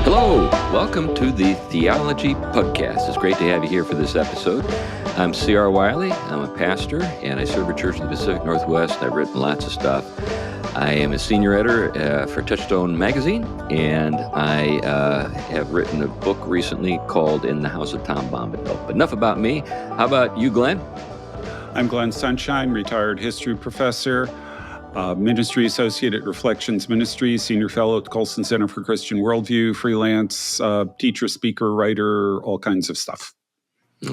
Hello, welcome to the Theology Pugcast. It's great to have you here for this episode. I'm C.R. Wiley. I'm a pastor, and I serve a church in the Pacific Northwest. I've written lots of stuff. I am a senior editor for Touchstone Magazine, and I have written a book recently called In the House of Tom Bombadil. But enough about me. How about you, Glenn? I'm Glenn Sunshine, retired history professor, ministry associate at Reflections Ministries, senior fellow at the Colson Center for Christian Worldview, freelance teacher, speaker, writer, all kinds of stuff.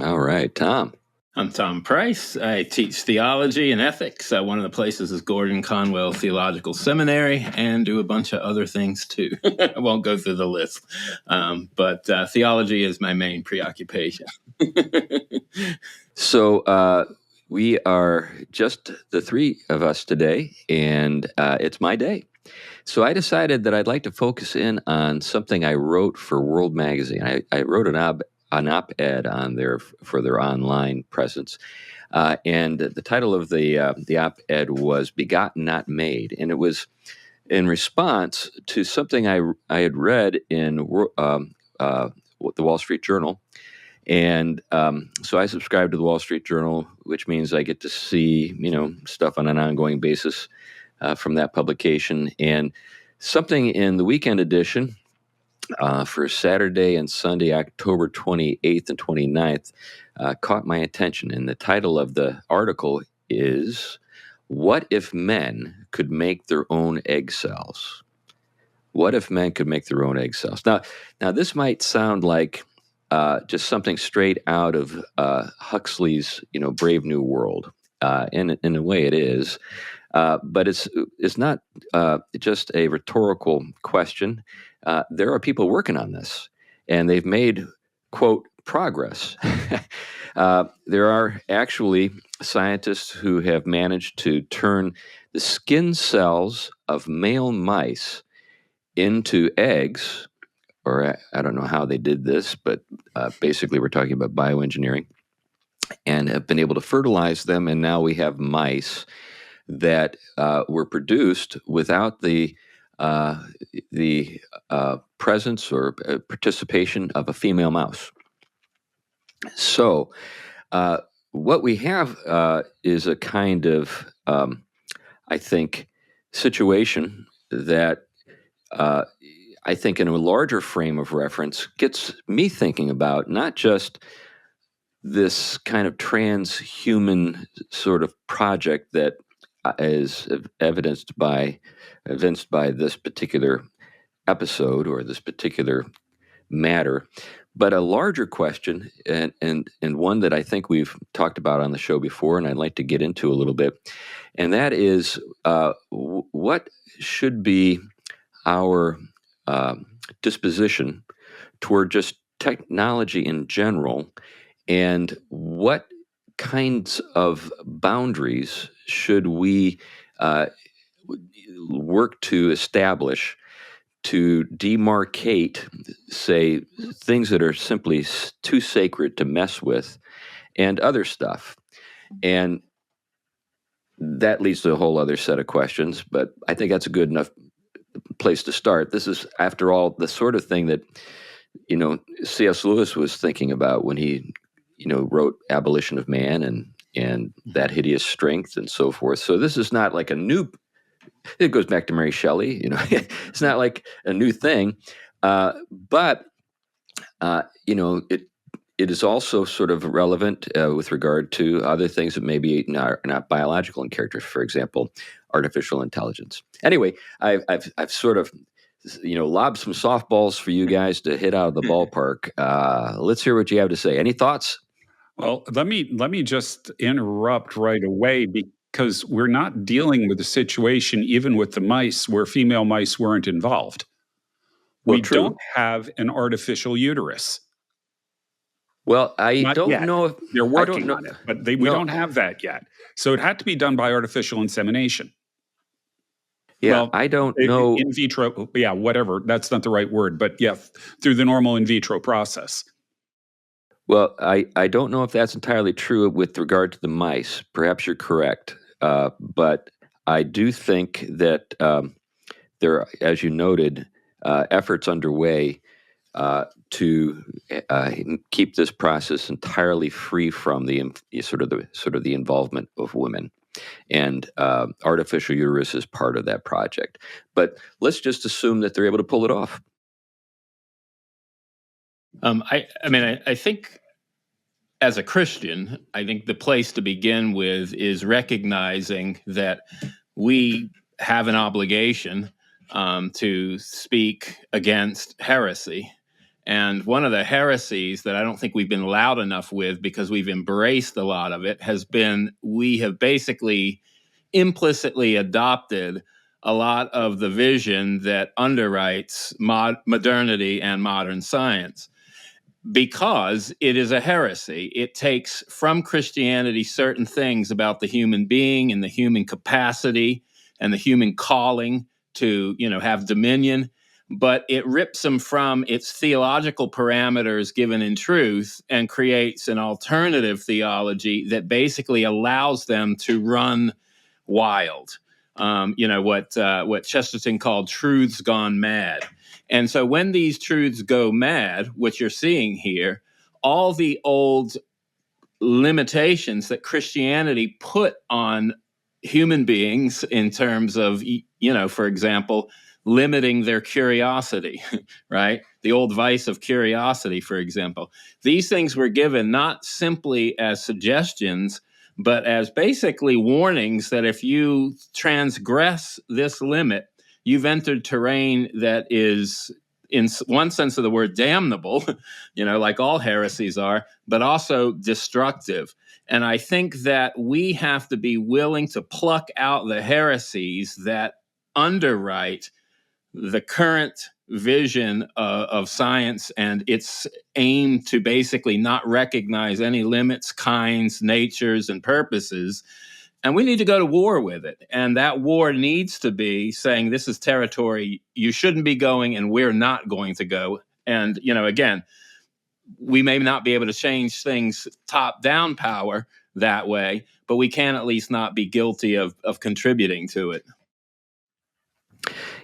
All right, Tom. I'm Tom Price. I teach theology and ethics. One of the places is Gordon Conwell Theological Seminary, and do a bunch of other things too. I won't go through the list, but theology is my main preoccupation. So we are just the three of us today, and it's my day. So I decided that I'd like to focus in on something I wrote for World Magazine. I wrote an op-ed on there for their online presence, and the title of the op-ed was "Begotten, Not Made," and it was in response to something I had read in the Wall Street Journal. And so I subscribe to the Wall Street Journal, which means I get to see, stuff on an ongoing basis from that publication. And something in the weekend edition for Saturday and Sunday, October 28th and 29th, caught my attention. And the title of the article is, "What if men could make their own egg cells?" What if men could make their own egg cells? Now this might sound like just something straight out of Huxley's, Brave New World. In a way, it is, but it's not just a rhetorical question. There are people working on this, and they've made, quote, progress. There are actually scientists who have managed to turn the skin cells of male mice into eggs. Or I don't know how they did this, but basically we're talking about bioengineering, and have been able to fertilize them. And now we have mice that were produced without the presence or participation of a female mouse. So what we have is a kind of, I think, situation that I think in a larger frame of reference gets me thinking about not just this kind of transhuman sort of project that is evidenced by this particular episode or this particular matter, but a larger question, and one that I think we've talked about on the show before, and I'd like to get into a little bit, and that is what should be our disposition toward just technology in general, and what kinds of boundaries should we work to establish to demarcate, say, things that are simply too sacred to mess with, and other stuff. And that leads to a whole other set of questions, but I think that's a good enough place to start. This is, after all, the sort of thing that, C.S. Lewis was thinking about when he, wrote Abolition of Man and That Hideous Strength and so forth. So this is not like a new, it goes back to Mary Shelley, it's not like a new thing, but it is also sort of relevant with regard to other things that maybe are not biological in character, for example, artificial intelligence. Anyway, I've sort of, lobbed some softballs for you guys to hit out of the ballpark. Let's hear what you have to say. Any thoughts? Well, let me just interrupt right away, because we're not dealing with a situation, even with the mice, where female mice weren't involved. Well, we true. don't have an artificial uterus. Well, I Not don't yet. know if They're working on it, but we No. don't have that yet. So it had to be done by artificial insemination. Yeah, Well, I don't know. In vitro, yeah, whatever. That's not the right word, but yeah, through the normal in vitro process. Well, I don't know if that's entirely true with regard to the mice. Perhaps you're correct. But I do think that there are, as you noted, efforts underway to keep this process entirely free from the sort of the involvement of women. And artificial uterus is part of that project. But let's just assume that they're able to pull it off. I think as a Christian, I think the place to begin with is recognizing that we have an obligation to speak against heresy. And one of the heresies that I don't think we've been loud enough with, because we've embraced a lot of it, has been we have basically implicitly adopted a lot of the vision that underwrites modernity and modern science, because it is a heresy. It takes from Christianity certain things about the human being and the human capacity and the human calling to, have dominion, but it rips them from its theological parameters given in truth and creates an alternative theology that basically allows them to run wild. What Chesterton called truths gone mad. And so when these truths go mad, what you're seeing here, all the old limitations that Christianity put on human beings in terms of, for example, limiting their curiosity, right? The old vice of curiosity, for example. These things were given not simply as suggestions, but as basically warnings that if you transgress this limit, you've entered terrain that is, in one sense of the word, damnable, like all heresies are, but also destructive. And I think that we have to be willing to pluck out the heresies that underwrite the current vision of science and its aim to basically not recognize any limits, kinds, natures, and purposes. And we need to go to war with it. And that war needs to be saying, this is territory you shouldn't be going, and we're not going to go. And, again, we may not be able to change things top-down power that way, but we can at least not be guilty of contributing to it.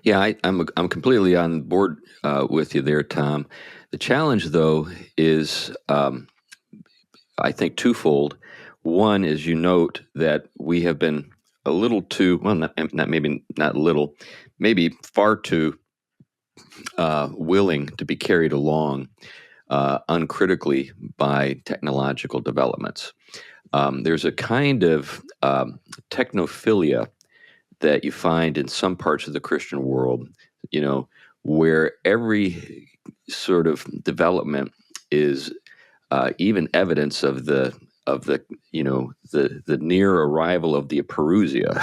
Yeah, I'm completely on board with you there, Tom. The challenge, though, is I think twofold. One is you note that we have been a little too, well, not little, maybe far too willing to be carried along uncritically by technological developments. There's a kind of technophilia that you find in some parts of the Christian world, where every sort of development is even evidence of the near arrival of the Perusia.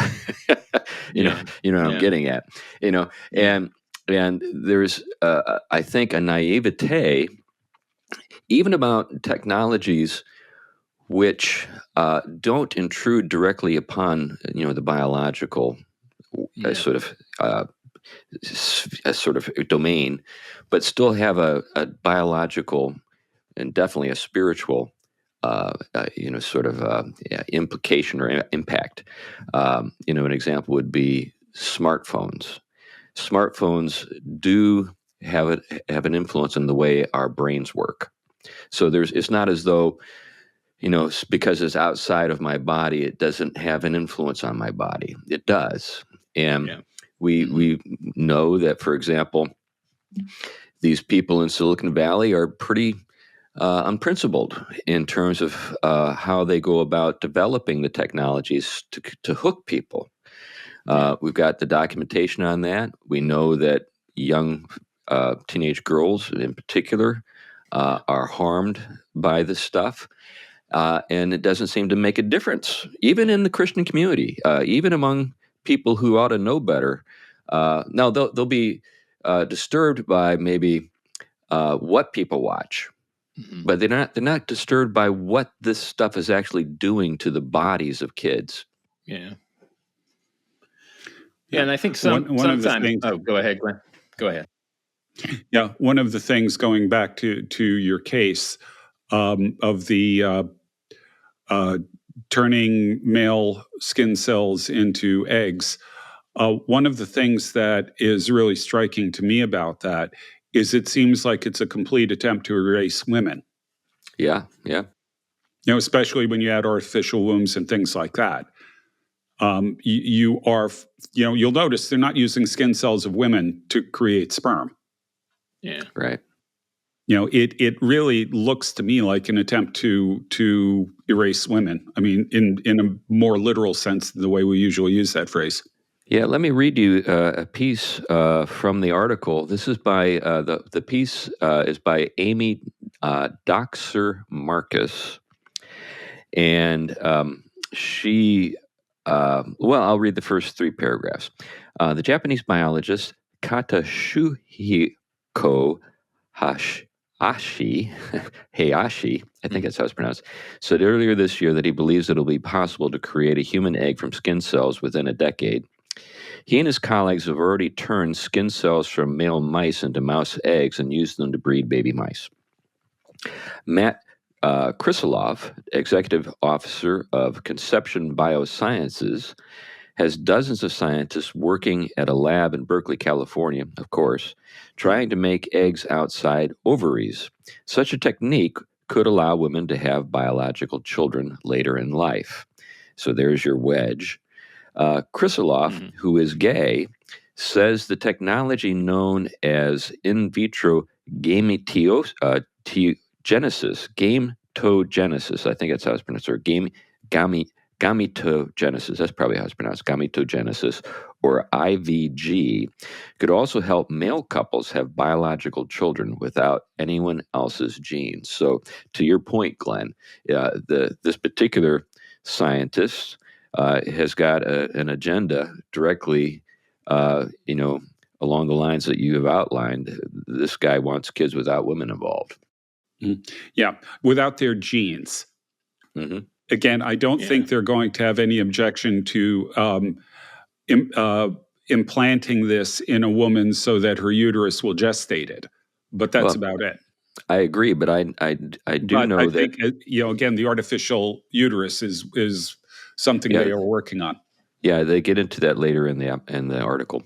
I'm getting at, and there's I think a naivete even about technologies which don't intrude directly upon the biological sort of domain, but still have a biological and definitely a spiritual implication or impact. An example would be smartphones. Smartphones do have an influence on the way our brains work. So it's not as though because it's outside of my body, it doesn't have an influence on my body. It does. And we know that, for example, these people in Silicon Valley are pretty unprincipled in terms of how they go about developing the technologies to hook people. We've got the documentation on that. We know that young teenage girls in particular are harmed by this stuff. And it doesn't seem to make a difference, even in the Christian community, even among people who ought to know better. Now, they'll be disturbed by maybe what people watch, but they're not disturbed by what this stuff is actually doing to the bodies of kids. Yeah, and I think sometimes. Oh, go ahead, Glenn. Go ahead. Yeah, one of the things, going back to your case of the turning male skin cells into eggs, one of the things that is really striking to me about that is it seems like it's a complete attempt to erase women. Yeah. Especially when you add artificial wombs and things like that. You'll notice they're not using skin cells of women to create sperm. Yeah. Right. It really looks to me like an attempt to erase women. I mean, in a more literal sense than the way we usually use that phrase. Yeah, let me read you a piece from the article. This is by the piece is by Amy Doxer Marcus, and she. I'll read the first 3 paragraphs. The Japanese biologist Katasuhiko Hayashi, I think that's how it's pronounced, said earlier this year that he believes it'll be possible to create a human egg from skin cells within a decade. He and his colleagues have already turned skin cells from male mice into mouse eggs and used them to breed baby mice. Matt Krysilov, executive officer of Conception Biosciences, has dozens of scientists working at a lab in Berkeley, California, of course, trying to make eggs outside ovaries. Such a technique could allow women to have biological children later in life. So there's your wedge. Krysilov, who is gay, says the technology known as in vitro gametogenesis, I think that's how it's pronounced, or gametogenesis, that's probably how it's pronounced, gametogenesis, or IVG, could also help male couples have biological children without anyone else's genes. So to your point, Glenn, this particular scientist has got an agenda directly, along the lines that you have outlined. This guy wants kids without women involved. Yeah, without their genes. Mm-hmm. Again, I don't think they're going to have any objection to implanting this in a woman so that her uterus will gestate it. But that's about it. I agree, but I do know I that. think, again, the artificial uterus is something they are working on. Yeah, they get into that later in the article.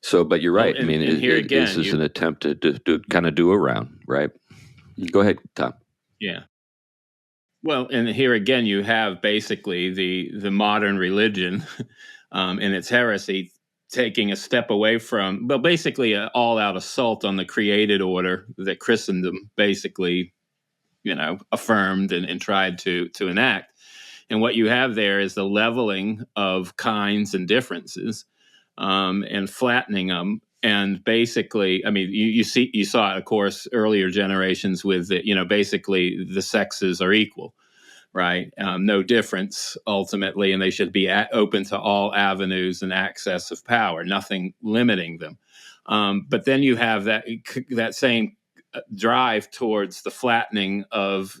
So, but you're right. Well, this is an attempt to kind of do around, right? Go ahead, Tom. Yeah. Well, and here again, you have basically the modern religion and its heresy taking a step away from, basically an all-out assault on the created order that Christendom basically, affirmed and tried to enact. And what you have there is the leveling of kinds and differences and flattening them. And basically, you saw it, of course, earlier generations with, basically the sexes are equal, right? No difference ultimately, and they should be open to all avenues and access of power, nothing limiting them. But then you have that same drive towards the flattening of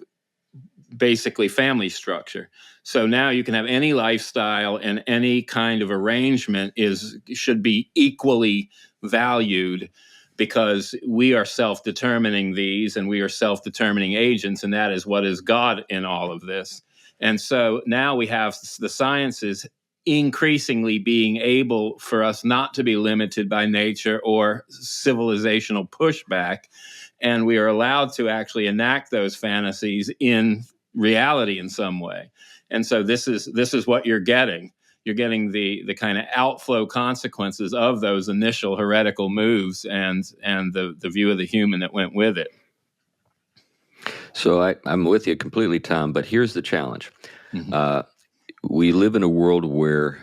basically family structure. So now you can have any lifestyle and any kind of arrangement should be equally valued because we are self-determining these and we are self-determining agents, and that is what is God in all of this. And so now we have the sciences increasingly being able for us not to be limited by nature or civilizational pushback, and we are allowed to actually enact those fantasies in reality in some way. And so this is what you're getting. You're getting the kind of outflow consequences of those initial heretical moves and the view of the human that went with it. So I'm with you completely, Tom, but here's the challenge. We live in a world where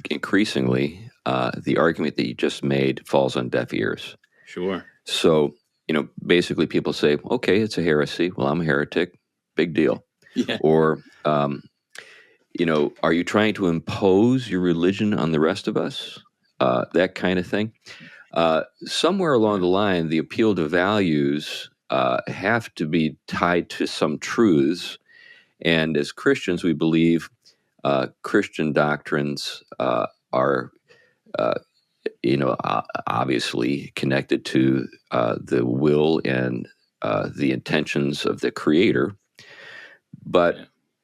increasingly the argument that you just made falls on deaf ears. Sure. So, basically people say, okay, it's a heresy. Well, I'm a heretic. Big deal. Yeah. Or, are you trying to impose your religion on the rest of us? That kind of thing. Somewhere along the line, the appeal to values have to be tied to some truths. And as Christians, we believe Christian doctrines are, obviously connected to the will and the intentions of the Creator. But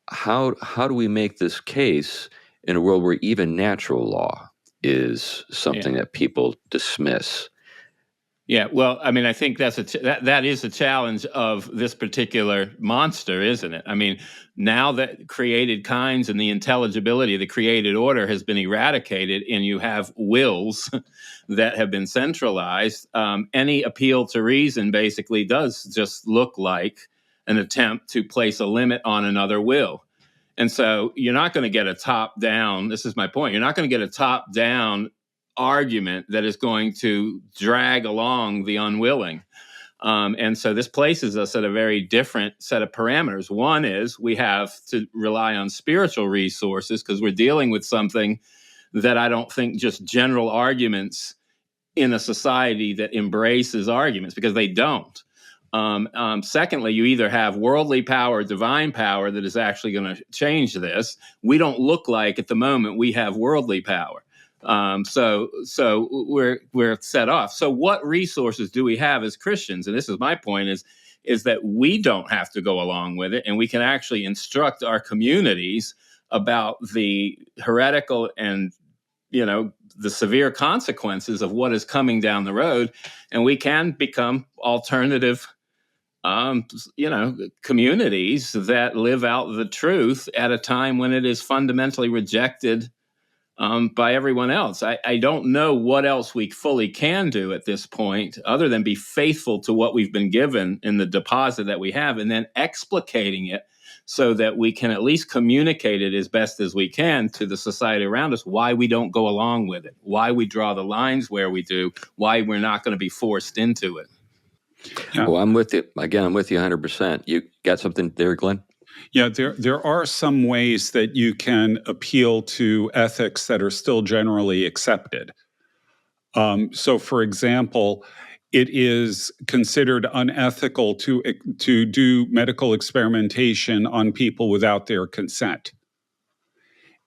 how do we make this case in a world where even natural law is something that people dismiss? Yeah, well, I mean, I think that is a challenge of this particular monster, isn't it? I mean, now that created kinds and the intelligibility of the created order has been eradicated, and you have wills that have been centralized, any appeal to reason basically does just look like an attempt to place a limit on another will. And so you're not going to get a top down. This is my point. You're not going to get a top down argument that is going to drag along the unwilling. And so this places us at a very different set of parameters. One is we have to rely on spiritual resources because we're dealing with something that I don't think just general arguments in a society that embraces arguments, because they don't. Secondly, you either have worldly power, divine power that is actually going to change this. We don't look like at the moment we have worldly power. So we're set off. So what resources do we have as Christians? And this is my point: is that we don't have to go along with it, and we can actually instruct our communities about the heretical and the severe consequences of what is coming down the road, and we can become alternative communities that live out the truth at a time when it is fundamentally rejected by everyone else. I don't know what else we fully can do at this point other than be faithful to what we've been given in the deposit that we have, and then explicating it so that we can at least communicate it as best as we can to the society around us, why we don't go along with it, why we draw the lines where we do, why we're not going to be forced into it. Yeah. Well, I'm with you. Again, I'm with you 100%. You got something there, Glenn? Yeah, there are some ways that you can appeal to ethics that are still generally accepted. So, for example, it is considered unethical to do medical experimentation on people without their consent.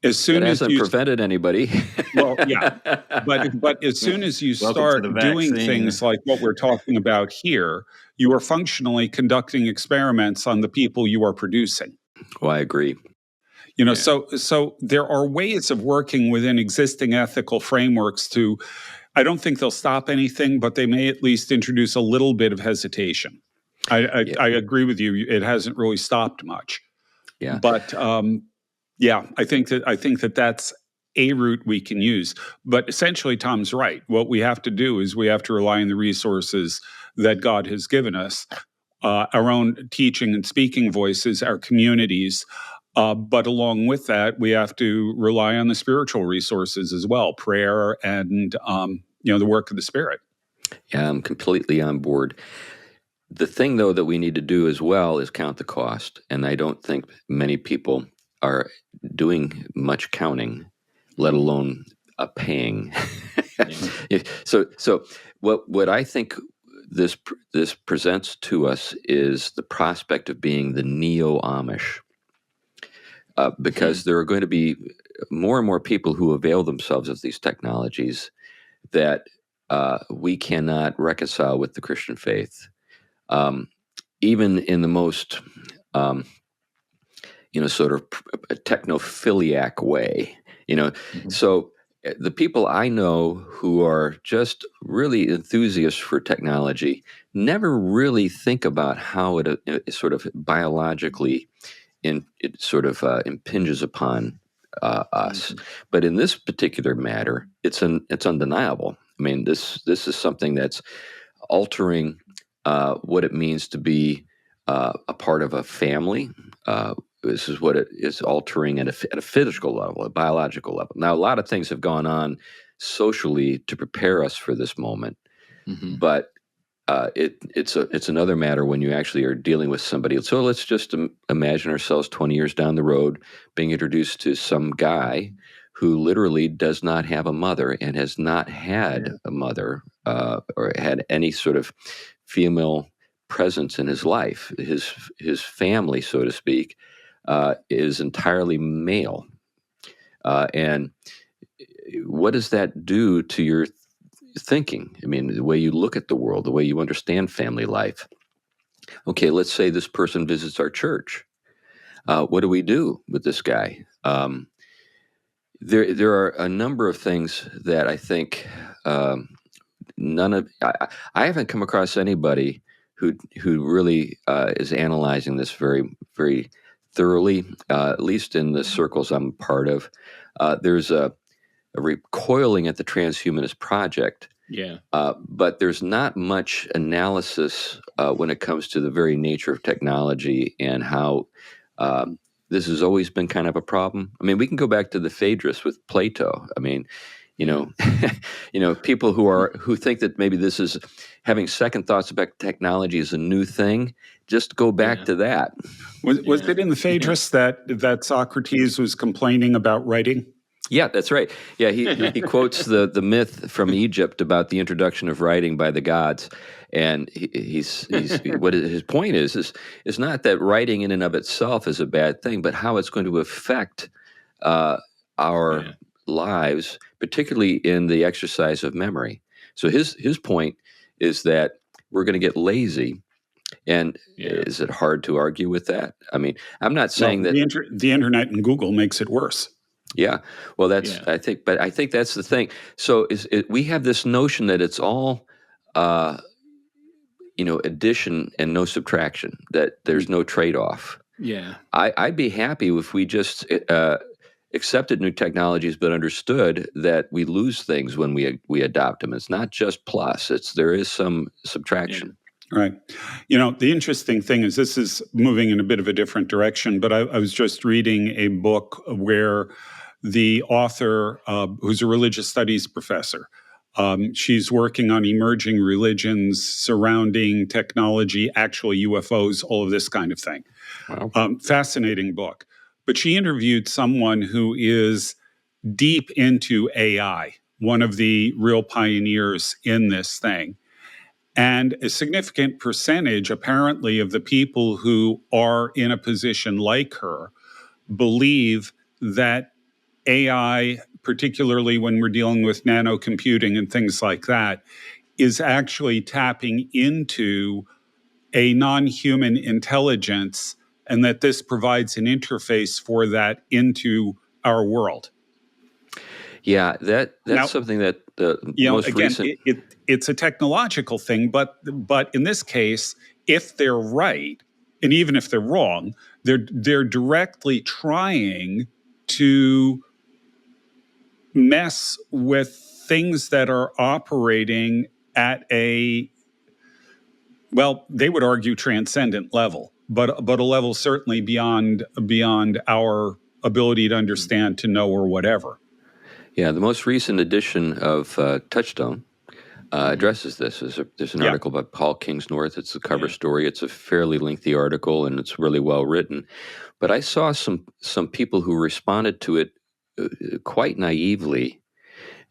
As soon That as hasn't you prevented anybody. well, yeah, but as soon as you Welcome to start the doing vaccine. things like what we're talking about here, you are functionally conducting experiments on the people you are producing. Well, I agree. So there are ways of working within existing ethical frameworks to, I don't think they'll stop anything, but they may at least introduce a little bit of hesitation. I agree with you. It hasn't really stopped much. Yeah. But I think that that's a route we can use. But essentially, Tom's right. What we have to do is we have to rely on the resources that God has given us, our own teaching and speaking voices, our communities. But along with that, we have to rely on the spiritual resources as well, prayer and the work of the Spirit. Yeah, I'm completely on board. The thing, though, that we need to do as well is count the cost. And I don't think many people are doing much counting, let alone paying. So what I think this presents to us is the prospect of being the neo-Amish. Because there are going to be more and more people who avail themselves of these technologies that we cannot reconcile with the Christian faith. Even in the most, sort of technophiliac way, So the people I know who are just really enthusiasts for technology never really think about how it sort of biologically it sort of impinges upon us. But in this particular matter, it's undeniable. I mean, this is something that's altering what it means to be a part of a family. This is what it is altering at a physical level, a biological level. Now, a lot of things have gone on socially to prepare us for this moment, but it's another matter when you actually are dealing with somebody. So let's just imagine ourselves 20 years down the road being introduced to some guy who literally does not have a mother and has not had a mother or had any sort of female presence in his life. His family, so to speak, is entirely male. And what does that do to your thinking? I mean, the way you look at the world, the way you understand family life. Okay, let's say this person visits our church. What do we do with this guy? There are a number of things that I think I haven't come across anybody who really is analyzing this very, very thoroughly, at least in the circles I'm part of. There's a recoiling at the transhumanist project. Yeah. But there's not much analysis when it comes to the very nature of technology and how this has always been kind of a problem. I mean, we can go back to the Phaedrus with Plato. I mean, people who think that maybe this is having second thoughts about technology is a new thing. Just go back to that. Was it in the Phaedrus that Socrates was complaining about writing? Yeah, that's right. Yeah, he quotes the myth from Egypt about the introduction of writing by the gods, and he's what his point is not that writing in and of itself is a bad thing, but how it's going to affect our lives, particularly in the exercise of memory. So his point is that we're going to get lazy. And is it hard to argue with that? I mean, I'm not saying that the internet and Google makes it worse. Yeah, well, I think that's the thing. So we have this notion that it's all, addition and no subtraction. That there's no trade-off. Yeah, I'd be happy if we just accepted new technologies, but understood that we lose things when we adopt them. It's not just plus; there is some subtraction. Yeah. Right. The interesting thing is this is moving in a bit of a different direction, but I was just reading a book where the author, who's a religious studies professor, she's working on emerging religions surrounding technology, actual UFOs, all of this kind of thing. Wow. Fascinating book. But she interviewed someone who is deep into AI, one of the real pioneers in this thing. And a significant percentage, apparently, of the people who are in a position like her believe that AI, particularly when we're dealing with nanocomputing and things like that, is actually tapping into a non-human intelligence, and that this provides an interface for that into our world. Yeah, that's something that recent. It's a technological thing, but in this case, if they're right, and even if they're wrong, they're directly trying to mess with things that are operating at they would argue transcendent level, but a level certainly beyond our ability to understand, to know, or whatever. Yeah, the most recent edition of Touchstone addresses this. There's an article by Paul Kingsnorth. It's the cover story. It's a fairly lengthy article, and it's really well written. But I saw some people who responded to it quite naively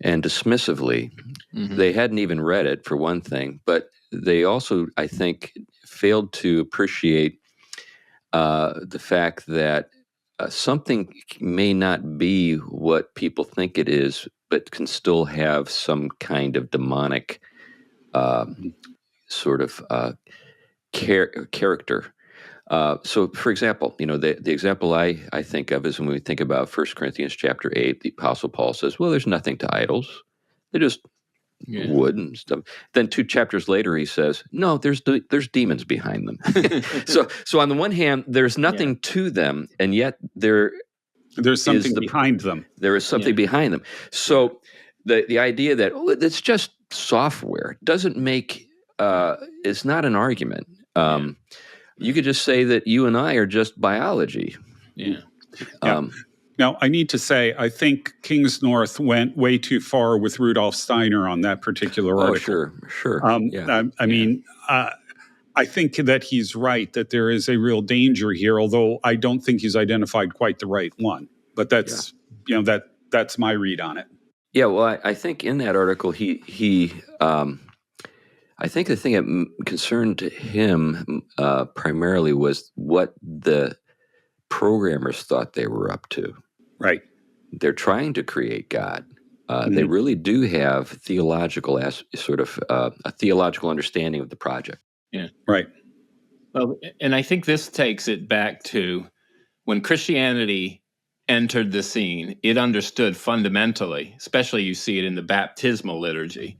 and dismissively. Mm-hmm. They hadn't even read it, for one thing, but they also, I think, failed to appreciate the fact that something may not be what people think it is, but can still have some kind of demonic sort of character. So, for example, the example I think of is when we think about 1 Corinthians chapter 8, the Apostle Paul says, well, there's nothing to idols. They're just wood and stuff. Then 2 chapters later, he says, no, there's demons behind them. So on the one hand, there's nothing to them, and yet there's something behind them. There is something behind them. So the idea that, it's just software doesn't make, it's not an argument. You could just say that you and I are just biology. Now, I need to say, I think Kingsnorth went way too far with Rudolf Steiner on that particular article. Oh, sure. I mean, I think that he's right, that there is a real danger here, although I don't think he's identified quite the right one. But that's, that's my read on it. Yeah, well, I think in that article, he I think the thing that concerned him primarily was what the programmers thought they were up to. Right. They're trying to create God. They really do have theological a theological understanding of the project. Yeah. Right. Well, and I think this takes it back to when Christianity entered the scene, it understood fundamentally, especially you see it in the baptismal liturgy,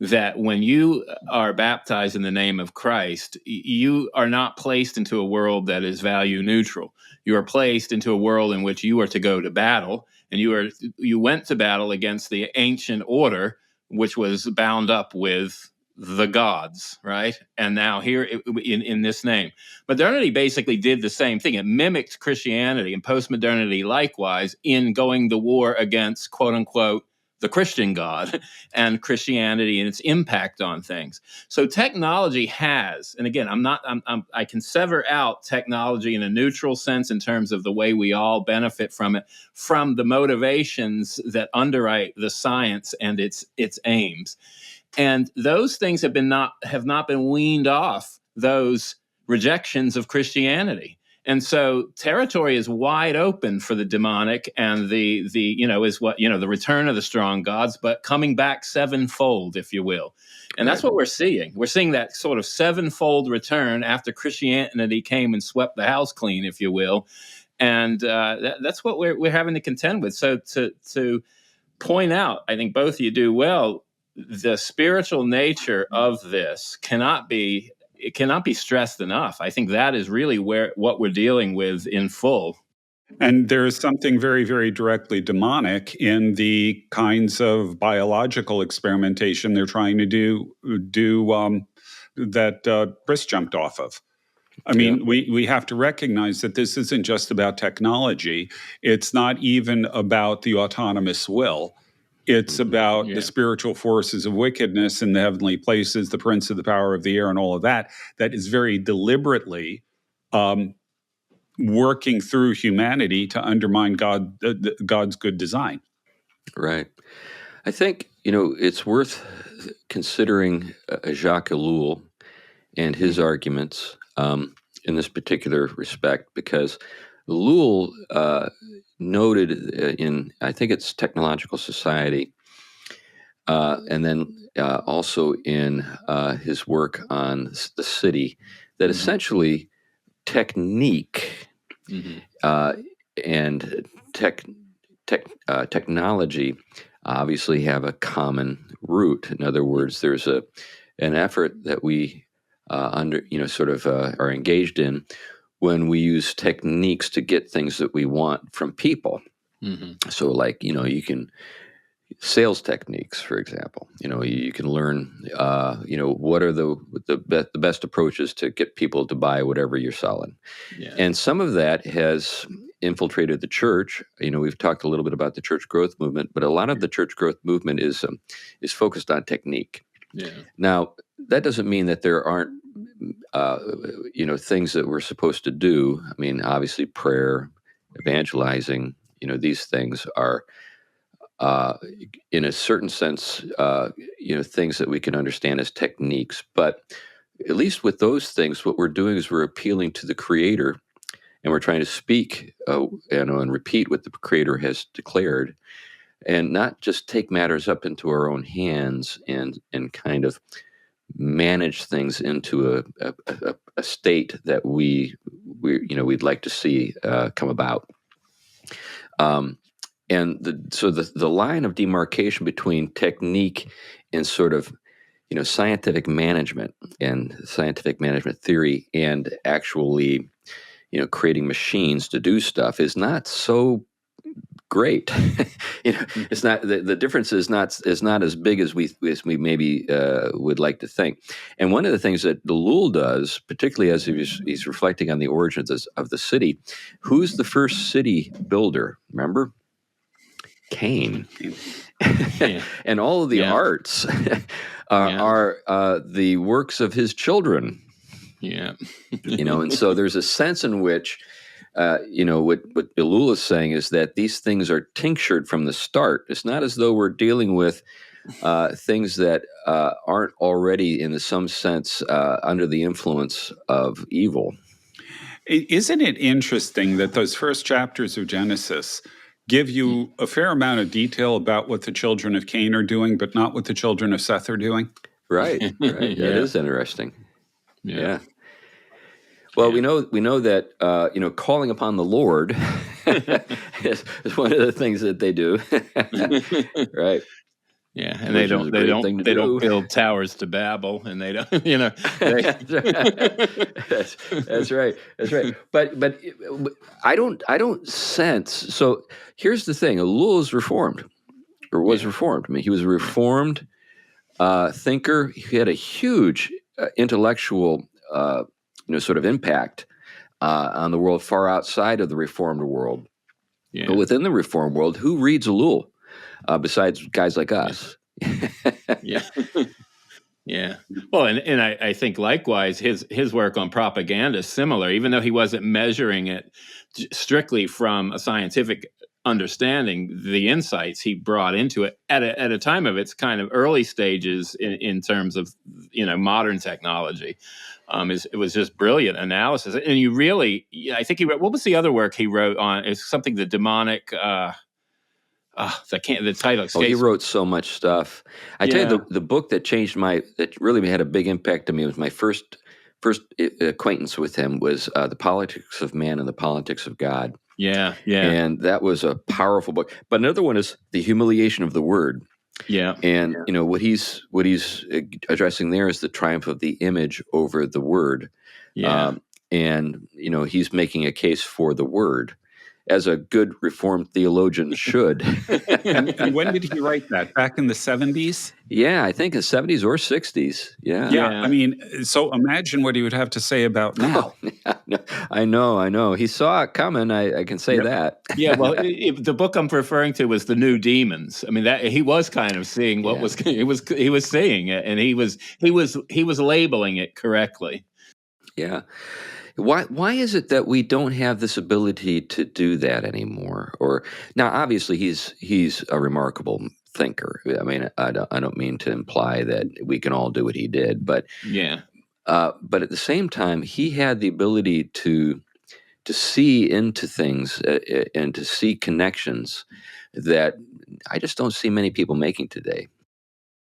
that when you are baptized in the name of Christ, you are not placed into a world that is value neutral. You are placed into a world in which you are to go to battle, and you went to battle against the ancient order, which was bound up with the gods, right? And now here in this name, modernity basically did the same thing. It mimicked Christianity, and postmodernity likewise, in going to war against, quote unquote, the Christian God and Christianity and its impact on things. So technology has, and again, I can sever out technology in a neutral sense in terms of the way we all benefit from it, from the motivations that underwrite the science and its aims. And those things have not been weaned off those rejections of Christianity. And so territory is wide open for the demonic, and the return of the strong gods, but coming back sevenfold, if you will. And that's what we're seeing. We're seeing that sort of sevenfold return after Christianity came and swept the house clean, if you will. And that's what we're having to contend with. So to point out, I think both of you do well, the spiritual nature of this cannot be stressed enough. I think that is really what we're dealing with in full. And there is something very, very directly demonic in the kinds of biological experimentation they're trying to do that Chris jumped off of. I mean, we have to recognize that this isn't just about technology. It's not even about the autonomous will. It's about the spiritual forces of wickedness in the heavenly places, the prince of the power of the air, and all of that is very deliberately working through humanity to undermine God's good design. Right. I think, it's worth considering Jacques Ellul and his arguments in this particular respect, because Ellul noted in, I think it's Technological Society, and then also in his work on the city, that essentially technique and technology obviously have a common root. In other words, there's an effort that we are engaged in when we use techniques to get things that we want from people. So like, you can sales techniques, for example, you can learn, what are the best approaches to get people to buy whatever you're selling. And some of that has infiltrated the church. We've talked a little bit about the church growth movement, but a lot of the church growth movement is focused on technique. Now, that doesn't mean that there aren't, things that we're supposed to do. I mean, obviously prayer, evangelizing, these things are, in a certain sense, things that we can understand as techniques. But at least with those things, what we're doing is we're appealing to the Creator, and we're trying to speak, and repeat what the Creator has declared, and not just take matters up into our own hands and kind of manage things into a state that we'd like to see come about. And the line of demarcation between technique and sort of, scientific management and scientific management theory and actually, creating machines to do stuff is not so great. It's not, the difference is not as big as we maybe would like to think. And one of the things that Ellul does, particularly as he's reflecting on the origins of the city, who's the first city builder? Remember? Cain. And all of the arts are the works of his children. And so there's a sense in which, what Ellul is saying is that these things are tinctured from the start. It's not as though we're dealing with things that aren't already, in some sense, under the influence of evil. Isn't it interesting that those first chapters of Genesis give you a fair amount of detail about what the children of Cain are doing, but not what the children of Seth are doing? Right. That is interesting. Yeah. Well, we know that calling upon the Lord is one of the things that they do, right? Yeah, and Which is a great thing to they don't do. build towers to Babel, and they don't, That's right. That's right. But I don't sense. So here's the thing: Ellul is reformed, or was Yeah. reformed. I mean, he was a reformed thinker. He had a huge intellectual, sort of impact on the world far outside of the reformed world. Yeah. But within the reformed world, who reads Ellul besides guys like us? Yeah. Yeah. Well, and I think likewise his work on propaganda is similar, even though he wasn't measuring it strictly from a scientific understanding. The insights he brought into it at a time of its kind of early stages in terms of modern technology, it was just brilliant analysis. And you really, I think he wrote. What was the other work he wrote on? It's something the demonic. The title escapes. Oh, he wrote so much stuff. I tell you, the book that that really had a big impact on me was my first acquaintance with him was The Politics of Man and the Politics of God. Yeah. And that was a powerful book. But another one is The Humiliation of the Word. Yeah. And what he's addressing there is the triumph of the image over the word. Yeah. And he's making a case for the word, as a good Reformed theologian should. And when did he write that? Back in the 70s? Yeah, I think the 70s or 60s. Yeah. I mean, so imagine what he would have to say about now. I know. He saw it coming. I can say that. Yeah, well, the book I'm referring to was The New Demons. I mean, that he was kind of seeing what he was seeing it, and he was labeling it correctly. Yeah. Why is it that we don't have this ability to do that anymore? Or now, obviously, he's a remarkable thinker. I mean, I don't mean to imply that we can all do what he did, but but at the same time, he had the ability to see into things and to see connections that I just don't see many people making today.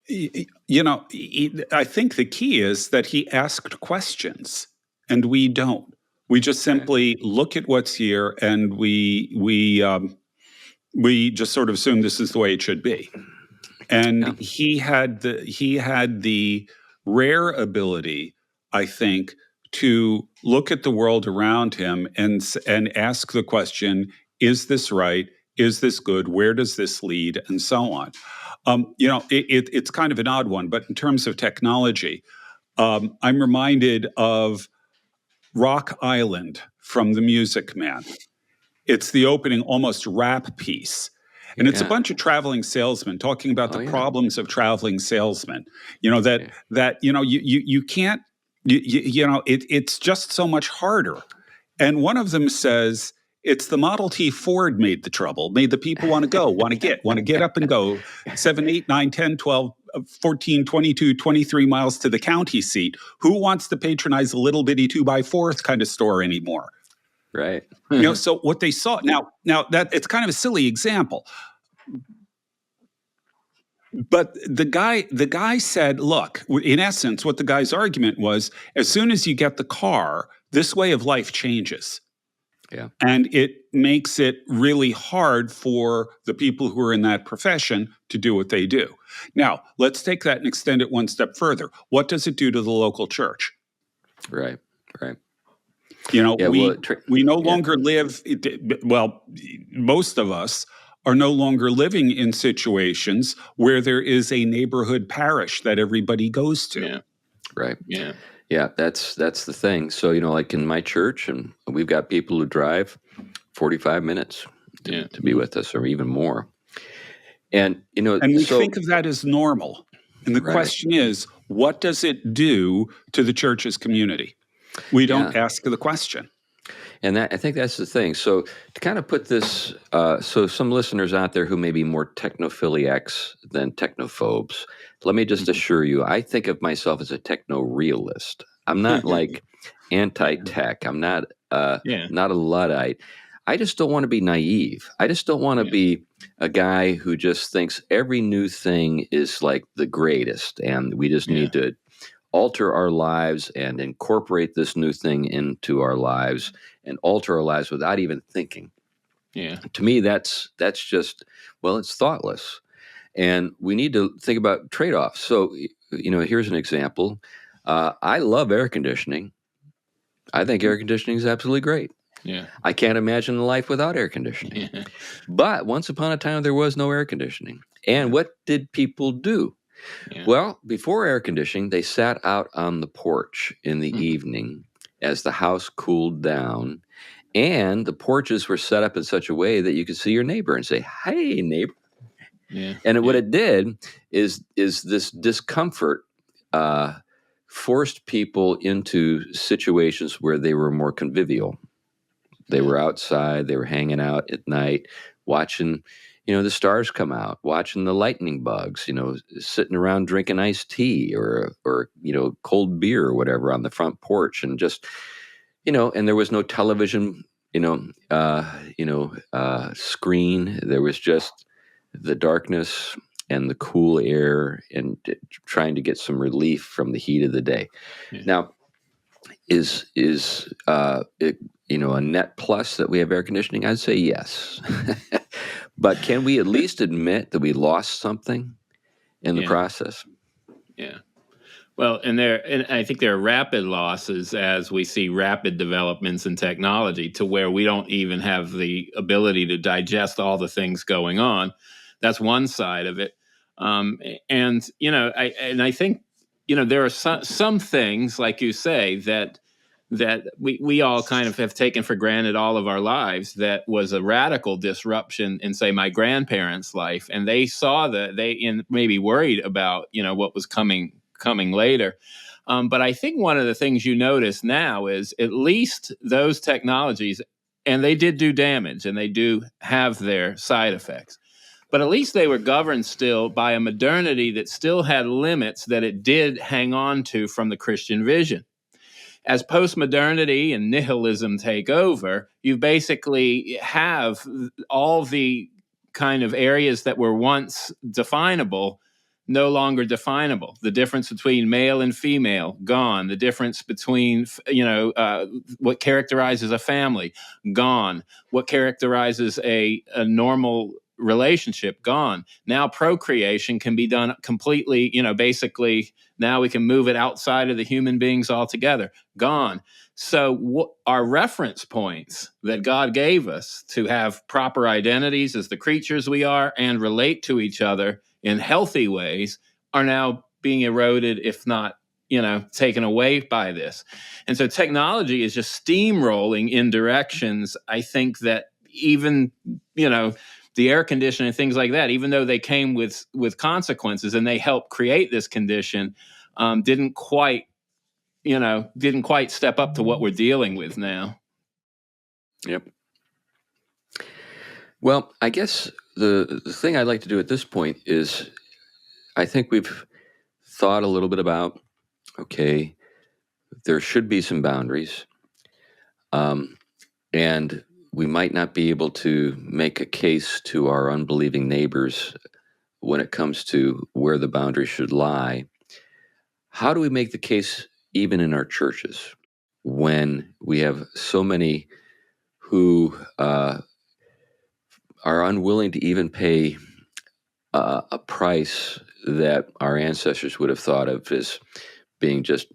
I think the key is that he asked questions. And we don't. We just simply look at what's here, and we just sort of assume this is the way it should be. And he had the rare ability, I think, to look at the world around him and ask the question: is this right? Is this good? Where does this lead? And so on. It's kind of an odd one, but in terms of technology, I'm reminded of Rock Island from The Music Man. It's the opening almost rap piece. And it's a bunch of traveling salesmen talking about the problems of traveling salesmen. You can't, it's just so much harder. And one of them says, it's the Model T Ford made the trouble, made the people want to go, want to get up and go 7, 8, 9, 10, 12, 14, 22, 23 miles to the county seat. Who wants to patronize a little bitty 2x4 kind of store anymore? Right. So what they saw now that it's kind of a silly example, but the guy said, look, in essence, what the guy's argument was, as soon as you get the car, this way of life changes. Yeah. And it makes it really hard for the people who are in that profession to do what they do. Now, let's take that and extend it one step further. What does it do to the local church? Right. We no longer live, most of us are no longer living in situations where there is a neighborhood parish that everybody goes to. Yeah. Right. Yeah. Yeah, that's the thing. So, like in my church, and we've got people who drive 45 minutes to be with us, or even more. And, and we think of that as normal. And the question is, what does it do to the church's community? We don't ask the question. And I think that's the thing. So to kind of put this, so some listeners out there who may be more technophiliacs than technophobes, let me just assure you, I think of myself as a techno-realist. I'm not like anti-tech. I'm not not a Luddite. I just don't want to be naive. I just don't want to be a guy who just thinks every new thing is like the greatest, and we just need to alter our lives and incorporate this new thing into our lives and alter our lives without even thinking. Yeah. To me, that's just, it's thoughtless. And we need to think about trade-offs. So, here's an example. I love air conditioning. I think air conditioning is absolutely great. Yeah. I can't imagine a life without air conditioning. Yeah. But once upon a time, there was no air conditioning. And what did people do? Yeah. Well, before air conditioning, they sat out on the porch in the evening as the house cooled down. And the porches were set up in such a way that you could see your neighbor and say, "Hey, neighbor." Yeah. And what it did is this discomfort forced people into situations where they were more convivial. They were outside, they were hanging out at night, watching, the stars come out, watching the lightning bugs, sitting around drinking iced tea or cold beer or whatever on the front porch, and just, and there was no television, screen. There was just the darkness and the cool air and trying to get some relief from the heat of the day. Yeah. Now, is it, a net plus that we have air conditioning? I'd say yes. But can we at least admit that we lost something in the process? Yeah. Well, and I think there are rapid losses as we see rapid developments in technology to where we don't even have the ability to digest all the things going on. That's one side of it. And I think there are some things, like you say, that we all kind of have taken for granted all of our lives, that was a radical disruption in, say, my grandparents' life, and they saw that maybe worried about what was coming later. But I think one of the things you notice now is at least those technologies, and they did do damage and they do have their side effects, but at least they were governed still by a modernity that still had limits that it did hang on to from the Christian vision. As postmodernity and nihilism take over, you basically have all the kind of areas that were once definable no longer definable. The difference between male and female, gone. The difference between, what characterizes a family, gone. What characterizes a normal relationship, gone. Now procreation can be done completely, basically now we can move it outside of the human beings altogether, gone. So our reference points that God gave us to have proper identities as the creatures we are and relate to each other in healthy ways are now being eroded, if not, taken away by this. And so technology is just steamrolling in directions, I think, that even, the air conditioning and things like that, even though they came with consequences and they helped create this condition, didn't quite step up to what we're dealing with now. Yep. Well, I guess the thing I'd like to do at this point is, I think we've thought a little bit about, okay, there should be some boundaries, and we might not be able to make a case to our unbelieving neighbors when it comes to where the boundary should lie. How do we make the case even in our churches when we have so many who are unwilling to even pay a price that our ancestors would have thought of as being just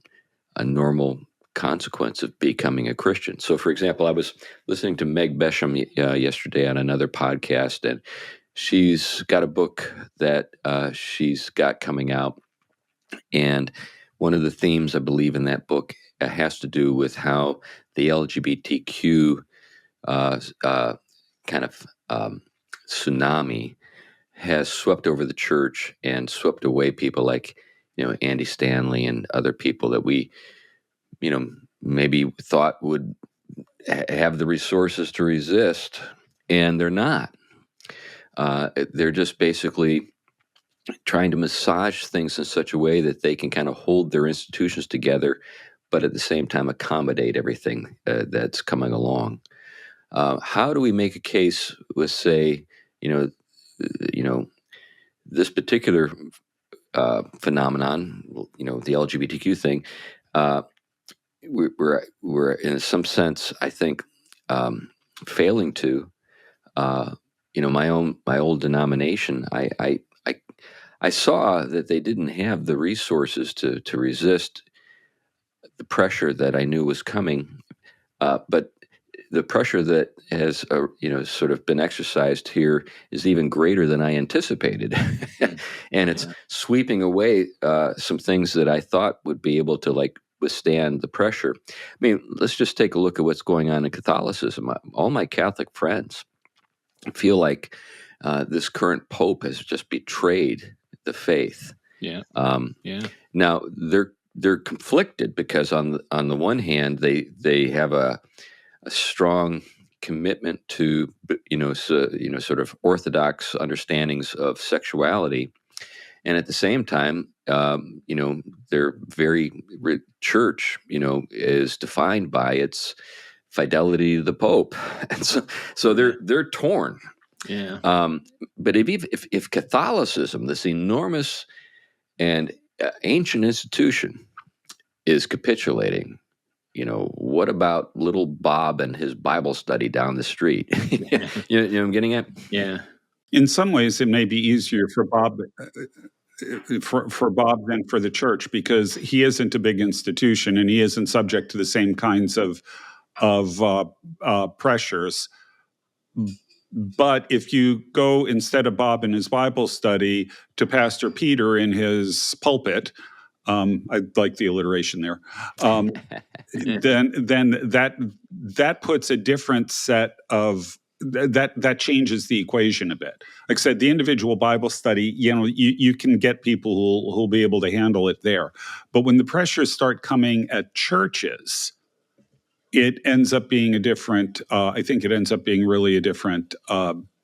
a normal consequence of becoming a Christian? So, for example, I was listening to Meg Besham yesterday on another podcast, and she's got a book that she's got coming out. And one of the themes, I believe, in that book has to do with how the LGBTQ kind of tsunami has swept over the church and swept away people like, Andy Stanley and other people that we, maybe thought would have the resources to resist, and they're not. They're just basically trying to massage things in such a way that they can kind of hold their institutions together, but at the same time accommodate everything that's coming along. How do we make a case with, say, this particular phenomenon, the LGBTQ thing? We're in some sense, I think, failing to. My old denomination, I I saw that they didn't have the resources to resist the pressure that I knew was coming, but the pressure that has sort of been exercised here is even greater than I anticipated, and it's sweeping away some things that I thought would be able to like withstand the pressure. I mean, let's just take a look at what's going on in Catholicism. All my Catholic friends feel like this current Pope has just betrayed the faith. Yeah. Now they're conflicted because on the one hand they have a strong commitment to sort of orthodox understandings of sexuality, and at the same time, their very church, is defined by its fidelity to the Pope, and so they're torn. Yeah. But if Catholicism, this enormous and ancient institution, is capitulating, what about little Bob and his Bible study down the street? you know what I'm getting at? Yeah. In some ways, it may be easier for Bob for Bob than for the church, because he isn't a big institution and he isn't subject to the same kinds of pressures. But if you go, instead of Bob in his Bible study, to Pastor Peter in his pulpit, I like the alliteration there. Then that puts a different set of that changes the equation a bit. Like I said, the individual Bible study, you can get people who'll be able to handle it there. But when the pressures start coming at churches, it ends up being a different. I think it ends up being really a different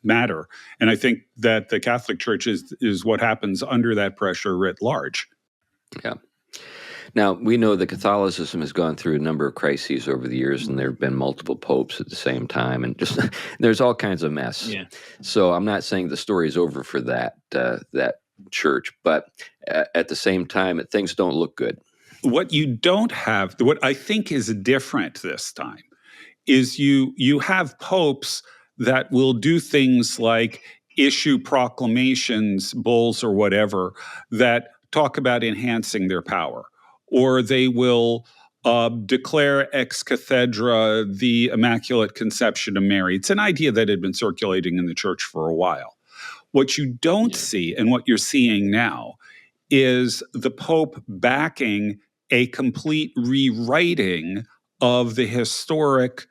matter. And I think that the Catholic Church is what happens under that pressure writ large. Yeah. Now, we know that Catholicism has gone through a number of crises over the years, and there have been multiple popes at the same time, and just there's all kinds of mess. Yeah. So I'm not saying the story is over for that church, but at the same time, things don't look good. What you don't have, what I think is different this time, is you have popes that will do things like issue proclamations, bulls or whatever, that talk about enhancing their power. Or they will declare ex cathedra the Immaculate Conception of Mary. It's an idea that had been circulating in the church for a while. What you don't see, and what you're seeing now, is the Pope backing a complete rewriting of the historic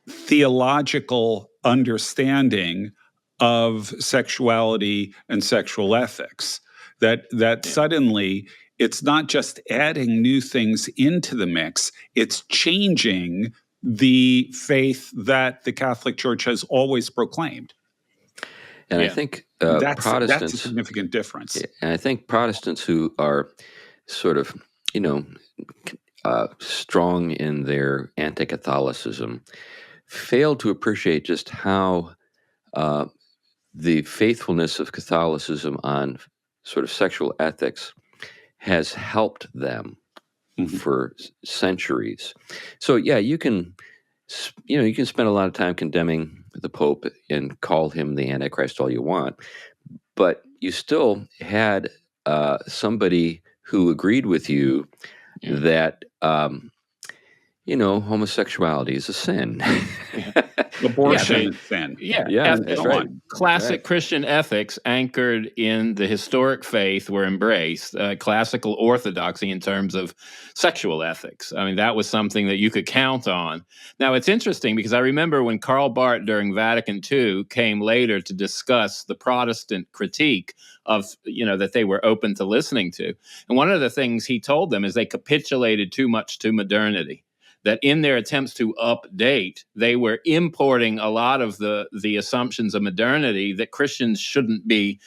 theological understanding of sexuality and sexual ethics. That suddenly it's not just adding new things into the mix, it's changing the faith that the Catholic Church has always proclaimed. And I think that's Protestants, a significant difference. And I think Protestants who are sort of, strong in their anti-Catholicism fail to appreciate just how the faithfulness of Catholicism on sort of sexual ethics has helped them for centuries. So you can spend a lot of time condemning the Pope and call him the Antichrist all you want, but you still had somebody who agreed with you that homosexuality is a sin. Abortion is sin. That's right. Classic Christian ethics anchored in the historic faith were embraced. Classical orthodoxy in terms of sexual ethics. I mean, that was something that you could count on. Now, it's interesting because I remember when Karl Barth during Vatican II came later to discuss the Protestant critique of, that they were open to listening to. And one of the things he told them is they capitulated too much to modernity. That in their attempts to update, they were importing a lot of the assumptions of modernity that Christians shouldn't be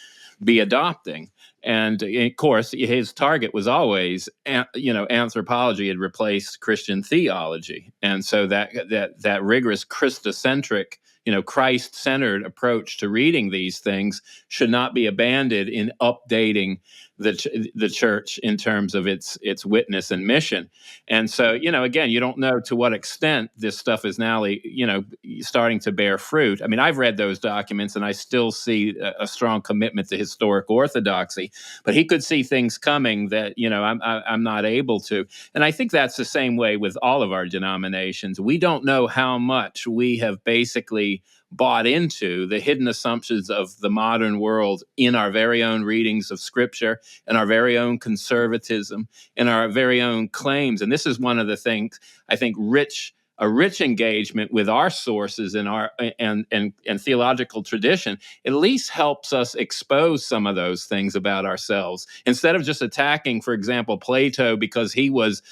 adopting. And of course, his target was always, anthropology had replaced Christian theology, and so that rigorous Christocentric, Christ-centered approach to reading these things should not be abandoned in updating the church in terms of its witness and mission. And so, again, you don't know to what extent this stuff is now, starting to bear fruit. I mean, I've read those documents and I still see a strong commitment to historic orthodoxy, but he could see things coming that, I'm not able to. And I think that's the same way with all of our denominations. We don't know how much we have basically bought into the hidden assumptions of the modern world in our very own readings of Scripture and our very own conservatism and our very own claims. And this is one of the things I think a rich engagement with our sources and our and theological tradition at least helps us expose some of those things about ourselves, instead of just attacking, for example, Plato because he was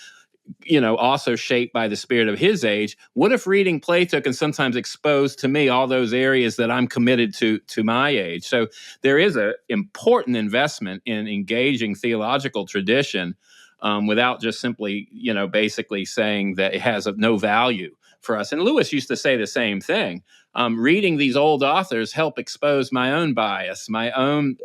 also shaped by the spirit of his age. What if reading Plato can sometimes expose to me all those areas that I'm committed to my age? So there is an important investment in engaging theological tradition without just simply, basically saying that it has no value for us. And Lewis used to say the same thing. Reading these old authors help expose my own bias, my own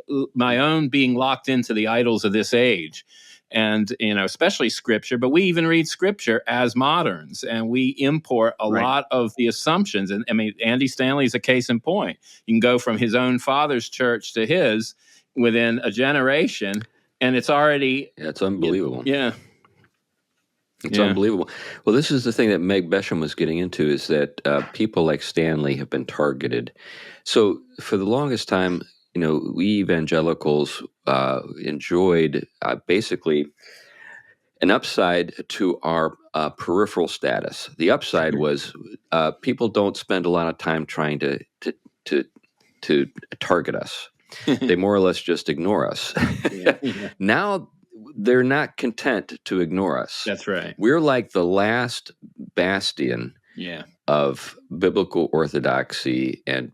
being locked into the idols of this age. And, especially Scripture, but we even read Scripture as moderns, and we import a lot of the assumptions. And I mean, Andy Stanley is a case in point. You can go from his own father's church to his within a generation, and it's already... Yeah, it's unbelievable. Yeah. It's unbelievable. Well, this is the thing that Meg Besham was getting into, is that people like Stanley have been targeted. So for the longest time, we evangelicals enjoyed basically an upside to our peripheral status. The upside was people don't spend a lot of time trying to target us. They more or less just ignore us. Now they're not content to ignore us. That's right. We're like the last bastion of biblical orthodoxy and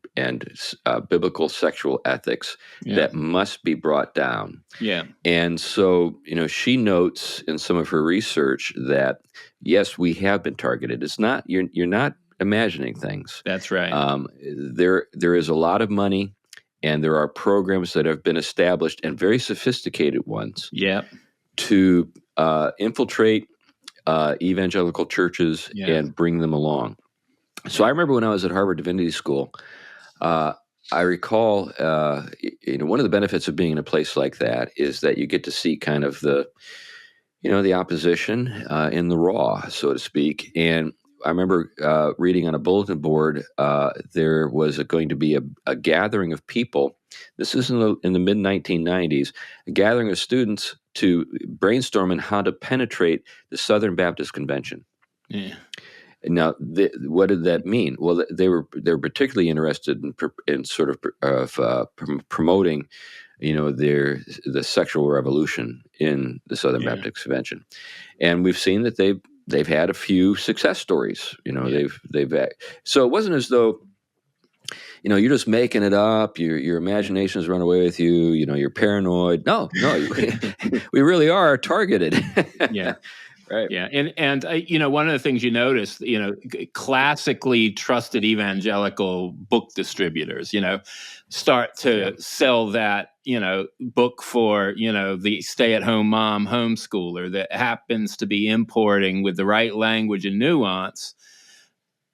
biblical sexual ethics that must be brought down. Yeah. And so, she notes in some of her research that, yes, we have been targeted. It's not, you're not imagining things. That's right. There is a lot of money, and there are programs that have been established, and very sophisticated ones, to infiltrate evangelical churches and bring them along. So I remember when I was at Harvard Divinity School, I recall, one of the benefits of being in a place like that is that you get to see kind of the opposition in the raw, so to speak. And I remember reading on a bulletin board, there was going to be a gathering of people. This is in the mid-1990s, a gathering of students to brainstorm on how to penetrate the Southern Baptist Convention. Yeah. Now, what did that mean? Well, they were particularly interested in sort of promoting, the sexual revolution in the Southern Baptist Convention, and we've seen that they've had a few success stories. So it wasn't as though you're just making it up. Your imaginations run away with you. You're paranoid. No, we really are targeted. Right. Yeah. And one of the things you notice, classically trusted evangelical book distributors, start to sell that, book for, the stay-at-home mom homeschooler that happens to be importing with the right language and nuance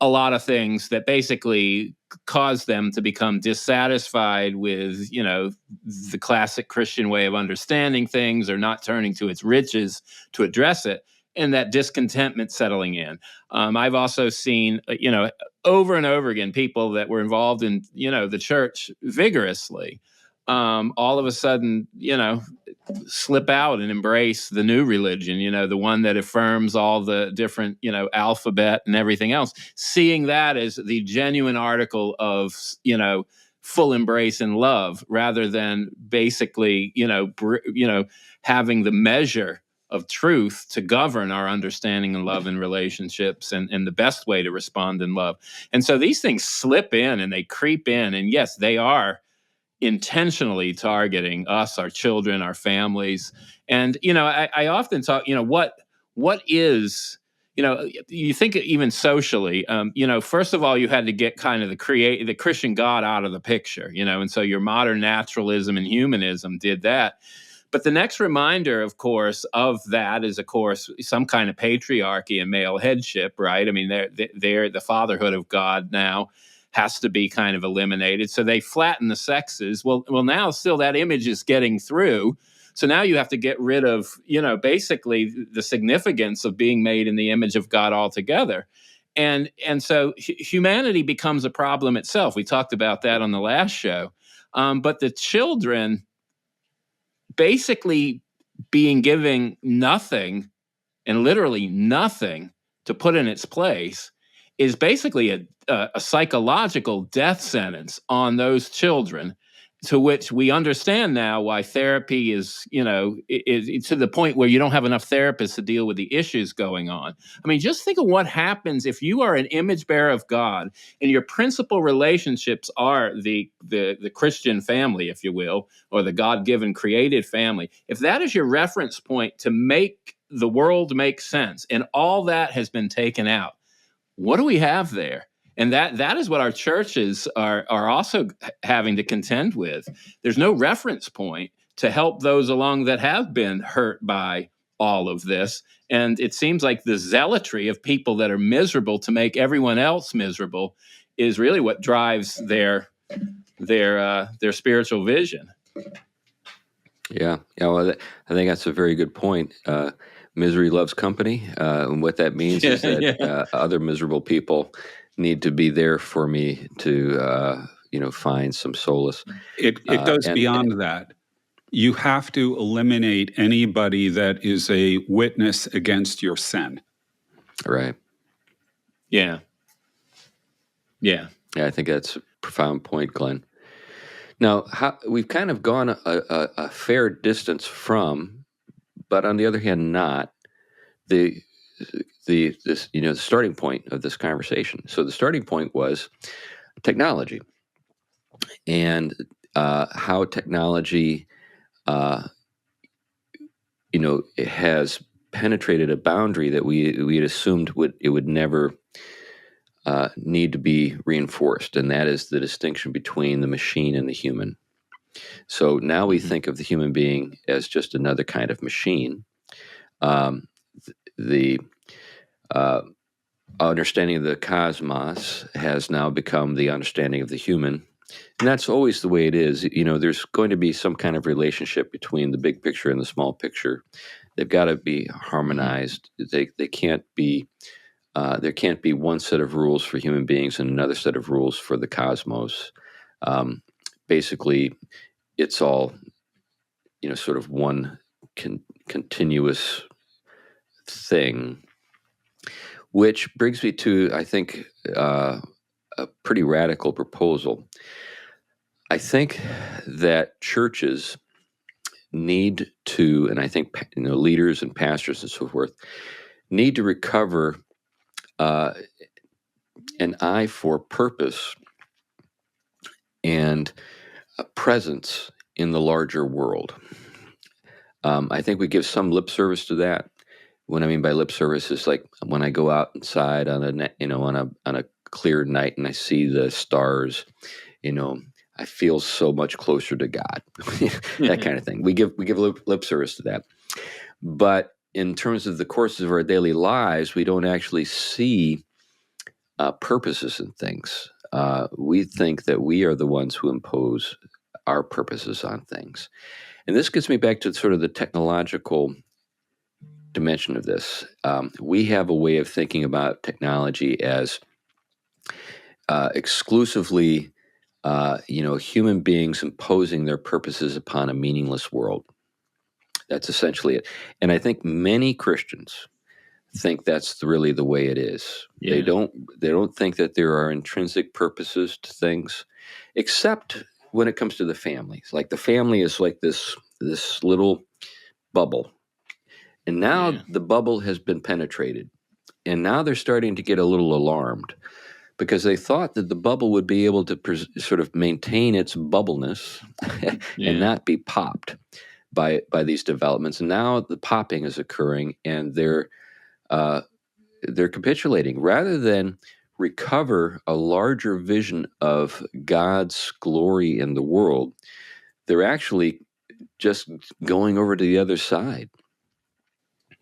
a lot of things that basically cause them to become dissatisfied with, the classic Christian way of understanding things, or not turning to its riches to address it. And that discontentment settling in. I've also seen, over and over again, people that were involved in, the church vigorously, all of a sudden, slip out and embrace the new religion, the one that affirms all the different, alphabet and everything else, seeing that as the genuine article of, full embrace and love, rather than basically, having the measure of truth to govern our understanding and love and relationships, and the best way to respond in love. And so these things slip in and they creep in, and yes, they are intentionally targeting us, our children, our families. And, I often talk, what is, you think even socially, first of all, you had to get kind of the Christian God out of the picture, and so your modern naturalism and humanism did that. But the next reminder, of course, of that is, of course, some kind of patriarchy and male headship, right? I mean, they're the fatherhood of God now has to be kind of eliminated. So they flatten the sexes. Well, now still that image is getting through. So now you have to get rid of, basically the significance of being made in the image of God altogether. And so humanity becomes a problem itself. We talked about that on the last show. But the children basically being given nothing and literally nothing to put in its place is basically a psychological death sentence on those children, to which we understand now why therapy is to the point where you don't have enough therapists to deal with the issues going on. I mean, just think of what happens if you are an image bearer of God and your principal relationships are the Christian family, if you will, or the God-given created family. If that is your reference point to make the world make sense and all that has been taken out, what do we have there? And that is what our churches are also having to contend with. There's no reference point to help those along that have been hurt by all of this. And it seems like the zealotry of people that are miserable to make everyone else miserable is really what drives their spiritual vision. Yeah. Well, I think that's a very good point. Misery loves company. And what that means is that other miserable people need to be there for me to, find some solace. It goes beyond that. You have to eliminate anybody that is a witness against your sin. Right. Yeah. Yeah. Yeah, I think that's a profound point, Glenn. Now, we've kind of gone a fair distance from, but on the other hand, not the starting point of this conversation. So the starting point was technology and how technology, it has penetrated a boundary that we had assumed it would never need to be reinforced, and that is the distinction between the machine and the human. So now we think of the human being as just another kind of machine. The understanding of the cosmos has now become the understanding of the human. And that's always the way it is. There's going to be some kind of relationship between the big picture and the small picture. They've got to be harmonized. They can't be, there can't be one set of rules for human beings and another set of rules for the cosmos. Basically, it's all, sort of one continuous thing. Which brings me to, I think, a pretty radical proposal. I think that churches need to, and I think leaders and pastors and so forth, need to recover an eye for purpose and a presence in the larger world. I think we give some lip service to that. What I mean by lip service is like when I go outside on a clear night and I see the stars, I feel so much closer to God. That kind of thing. We give lip service to that. But in terms of the courses of our daily lives, we don't actually see purposes in things. We think that we are the ones who impose our purposes on things. And this gets me back to sort of the technological dimension of this. We have a way of thinking about technology as exclusively, human beings imposing their purposes upon a meaningless world. That's essentially it. And I think many Christians think that's really the way it is. Yeah. They don't think that there are intrinsic purposes to things, except when it comes to the family. It's like the family is like this little bubble. And now the bubble has been penetrated. And now they're starting to get a little alarmed because they thought that the bubble would be able to sort of maintain its bubbleness and not be popped by these developments. And now the popping is occurring, and they're capitulating. Rather than recover a larger vision of God's glory in the world, they're actually just going over to the other side.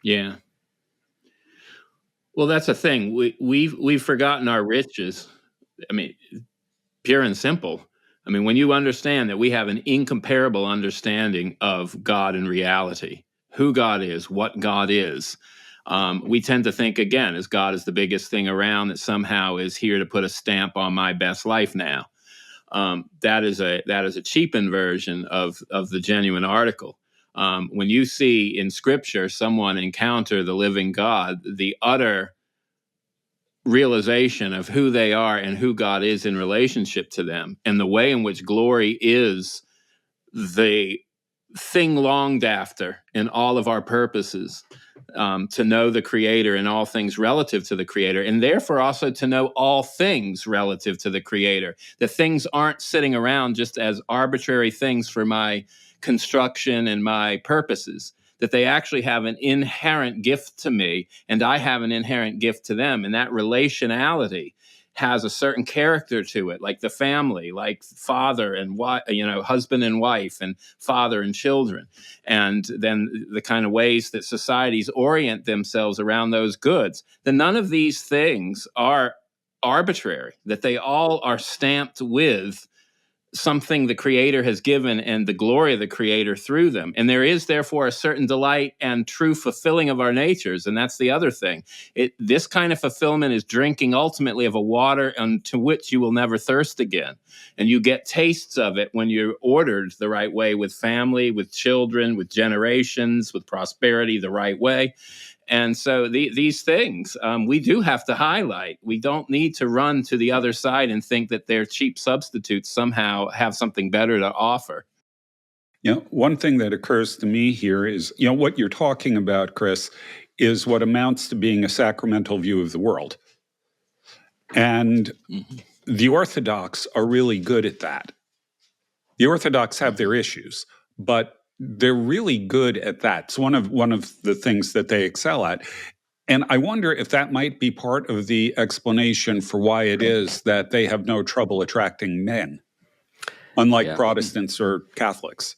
Yeah. Well, that's the thing. We've forgotten our riches. I mean, pure and simple. I mean, when you understand that we have an incomparable understanding of God and reality, who God is, what God is, we tend to think, again, as God is the biggest thing around, that somehow is here to put a stamp on my best life now. That is a cheapened version of the genuine article. When you see in Scripture someone encounter the living God, the utter realization of who they are and who God is in relationship to them, and the way in which glory is the thing longed after in all of our purposes, to know the Creator and all things relative to the Creator, and therefore also to know all things relative to the Creator. The things aren't sitting around just as arbitrary things for my construction and my purposes, that they actually have an inherent gift to me, and I have an inherent gift to them. And that relationality has a certain character to it, like the family, like father and wife, husband and wife, and father and children. And then the kind of ways that societies orient themselves around those goods. Then none of these things are arbitrary, that they all are stamped with something the Creator has given and the glory of the Creator through them. And there is therefore a certain delight and true fulfilling of our natures. And that's the other thing. This kind of fulfillment is drinking ultimately of a water unto which you will never thirst again. And you get tastes of it when you're ordered the right way, with family, with children, with generations, with prosperity the right way. And so these things we do have to highlight. We don't need to run to the other side and think that their cheap substitutes somehow have something better to offer. One thing that occurs to me here is, what you're talking about, Chris, is what amounts to being a sacramental view of the world. And the Orthodox are really good at that. The Orthodox have their issues, but they're really good at that. It's one of the things that they excel at. And I wonder if that might be part of the explanation for why it is that they have no trouble attracting men, unlike Protestants or Catholics.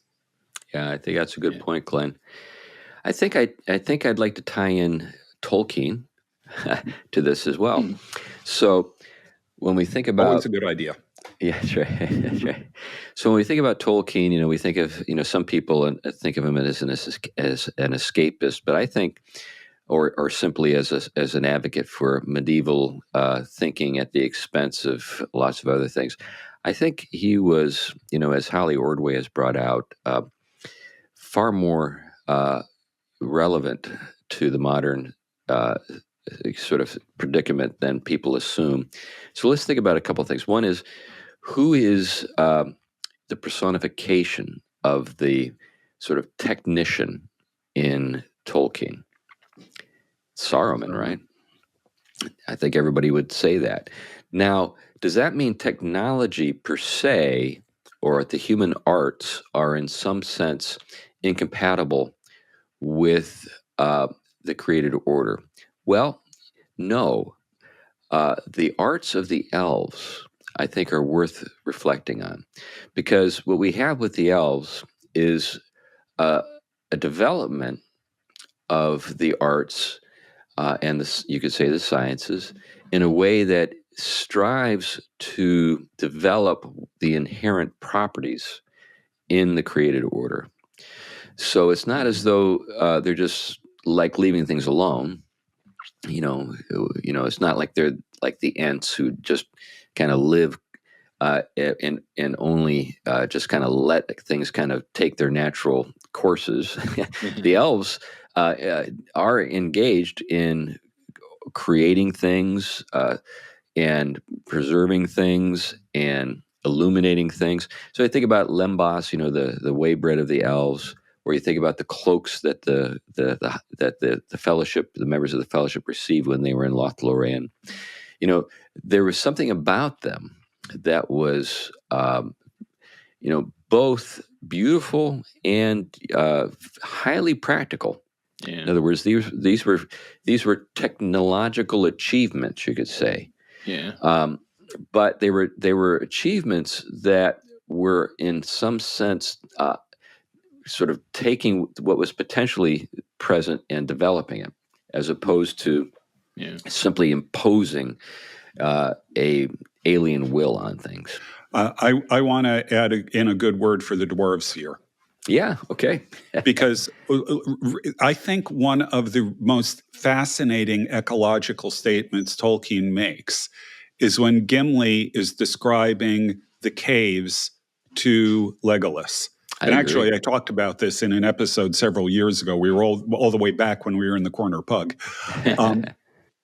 Yeah, I think that's a good point, Glenn. I think I'd like to tie in Tolkien to this as well. So when we think about, always a good idea. Yeah, that's right. That's right. So when we think about Tolkien, we think of some people think of him as an escapist, but I think, or simply as an advocate for medieval thinking at the expense of lots of other things. I think he was, as Holly Ordway has brought out, far more relevant to the modern sort of predicament than people assume. So let's think about a couple of things. One is, who is the personification of the sort of technician in Tolkien? Saruman, right? I think everybody would say that. Now, does that mean technology per se, or the human arts, are in some sense incompatible with the created order? Well, no. The arts of the elves, I think, are worth reflecting on, because what we have with the elves is a development of the arts and you could say the sciences in a way that strives to develop the inherent properties in the created order. So it's not as though they're just like leaving things alone. It's not like they're like the Ents who just kind of live and only just kind of let things kind of take their natural courses. The elves are engaged in creating things and preserving things and illuminating things. So I think about Lembas, the way bread of the elves, or you think about the cloaks that the fellowship, the members of the fellowship, received when they were in Lothlorien. There was something about them that was, both beautiful and highly practical. Yeah. In other words, these were technological achievements, you could say. Yeah. But they were achievements that were, in some sense, sort of taking what was potentially present and developing it, as opposed to simply imposing a alien will on things. I want to add in a good word for the dwarves here. Yeah, okay. Because I think one of the most fascinating ecological statements Tolkien makes is when Gimli is describing the caves to Legolas. And actually, I talked about this in an episode several years ago. We were all the way back when we were in the Corner Pug.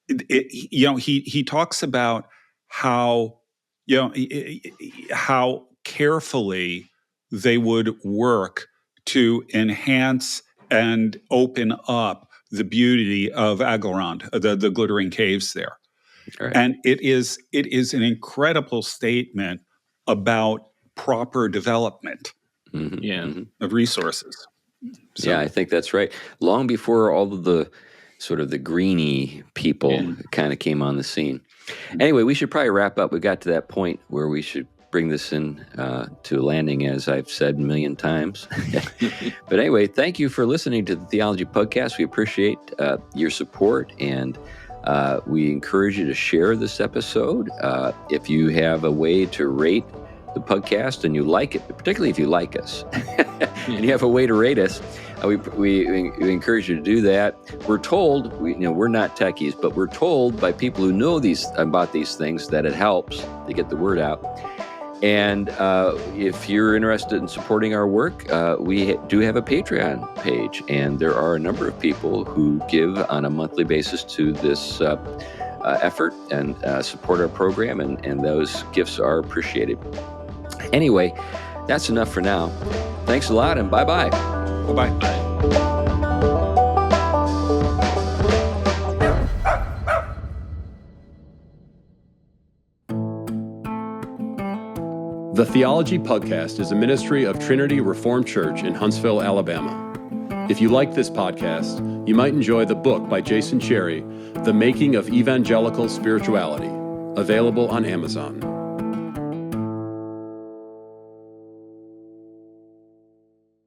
He talks about how carefully they would work to enhance and open up the beauty of Aglarond, the glittering caves there. Right. And it is an incredible statement about proper development of resources. So, yeah, I think that's right. Long before all of the sort of the greeny people kind of came on the scene. Anyway, we should probably wrap up. We got to that point where we should bring this in to a landing, as I've said a million times. But anyway, thank you for listening to the Theology Pugcast. We appreciate your support, and we encourage you to share this episode. If you have a way to rate the podcast and you like it, particularly if you like us, and you have a way to rate us, we encourage you to do that. We're told, we're not techies, but we're told by people who know about these things that it helps to get the word out. And if you're interested in supporting our work, we do have a Patreon page, and there are a number of people who give on a monthly basis to this effort and support our program, and those gifts are appreciated. Anyway, that's enough for now. Thanks a lot, and bye-bye. Bye-bye. The Theology Pugcast is a ministry of Trinity Reformed Church in Huntsville, Alabama. If you like this podcast, you might enjoy the book by Jason Cherry, The Making of Evangelical Spirituality, available on Amazon.